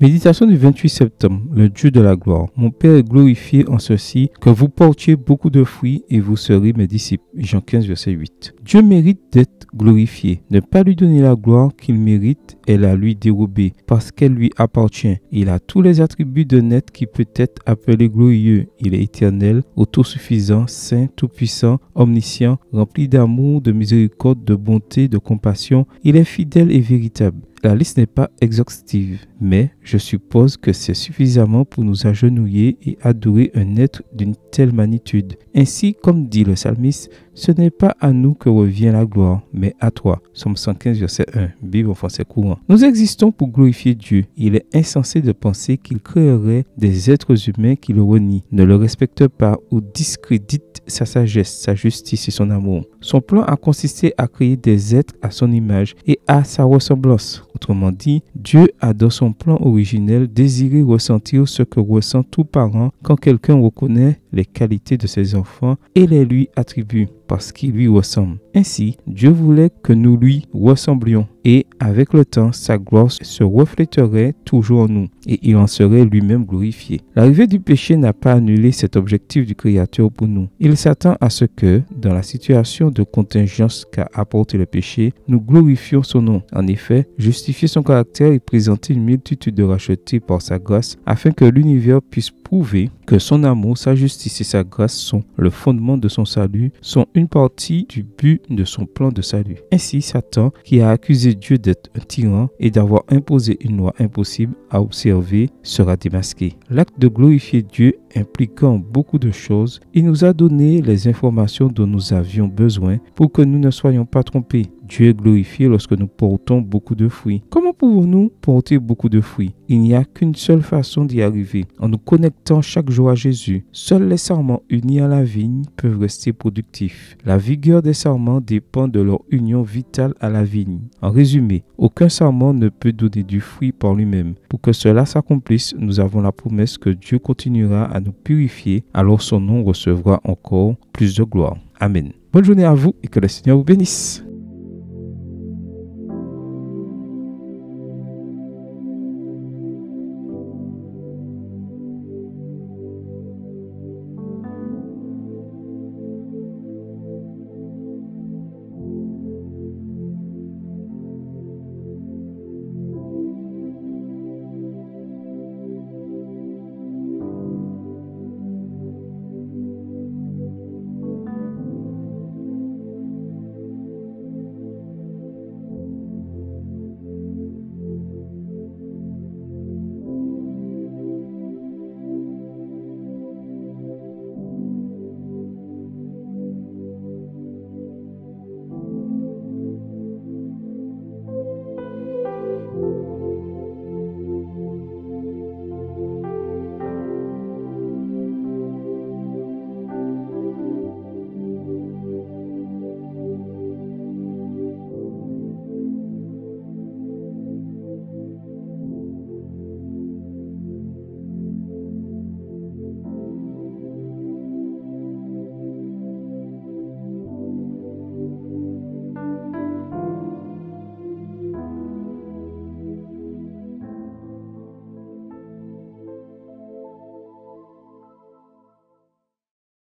Méditation du 28 septembre, le Dieu de la gloire. Mon Père est glorifié en ceci, que vous portiez beaucoup de fruits et vous serez mes disciples. Jean 15, verset 8. Dieu mérite d'être glorifié. Ne pas lui donner la gloire qu'il mérite est la lui dérober, parce qu'elle lui appartient. Il a tous les attributs d'un être qui peut être appelé glorieux. Il est éternel, autosuffisant, saint, tout-puissant, omniscient, rempli d'amour, de miséricorde, de bonté, de compassion. Il est fidèle et véritable. La liste n'est pas exhaustive, mais je suppose que c'est suffisamment pour nous agenouiller et adorer un être d'une telle magnitude. Ainsi, comme dit le psalmiste, ce n'est pas à nous que revient la gloire, mais à toi. Somme 115, verset 1, Bible en français courant. Nous existons pour glorifier Dieu. Il est insensé de penser qu'il créerait des êtres humains qui le renient, ne le respectent pas ou discréditent sa sagesse, sa justice et son amour. Son plan a consisté à créer des êtres à son image et à sa ressemblance. Autrement dit, Dieu a dans son plan originel désiré ressentir ce que ressent tout parent quand quelqu'un reconnaît les qualités de ses enfants et les lui attribue parce qu'il lui ressemble. Ainsi, Dieu voulait que nous lui ressemblions et avec le temps, sa gloire se refléterait toujours en nous et il en serait lui-même glorifié. L'arrivée du péché n'a pas annulé cet objectif du Créateur pour nous. Il s'attend à ce que, dans la situation de contingence qu'a apporté le péché, nous glorifions son nom. En effet, justifier son caractère et présenter une multitude de rachetés par sa grâce afin que l'univers puisse prouver que son amour, sa justice et sa grâce sont le fondement de son salut, sont une partie du but de son plan de salut. Ainsi, Satan, qui a accusé Dieu d'être un tyran et d'avoir imposé une loi impossible à observer, sera démasqué. L'acte de glorifier Dieu impliquant beaucoup de choses, il nous a donné les informations dont nous avions besoin pour que nous ne soyons pas trompés. Dieu est glorifié lorsque nous portons beaucoup de fruits. Comment pouvons-nous porter beaucoup de fruits? Il n'y a qu'une seule façon d'y arriver, en nous connectant chaque jour à Jésus. Seuls les sarments unis à la vigne peuvent rester productifs. La vigueur des sarments dépend de leur union vitale à la vigne. En résumé, aucun sarment ne peut donner du fruit par lui-même. Pour que cela s'accomplisse, nous avons la promesse que Dieu continuera à nous purifier, alors son nom recevra encore plus de gloire. Amen. Bonne journée à vous et que le Seigneur vous bénisse.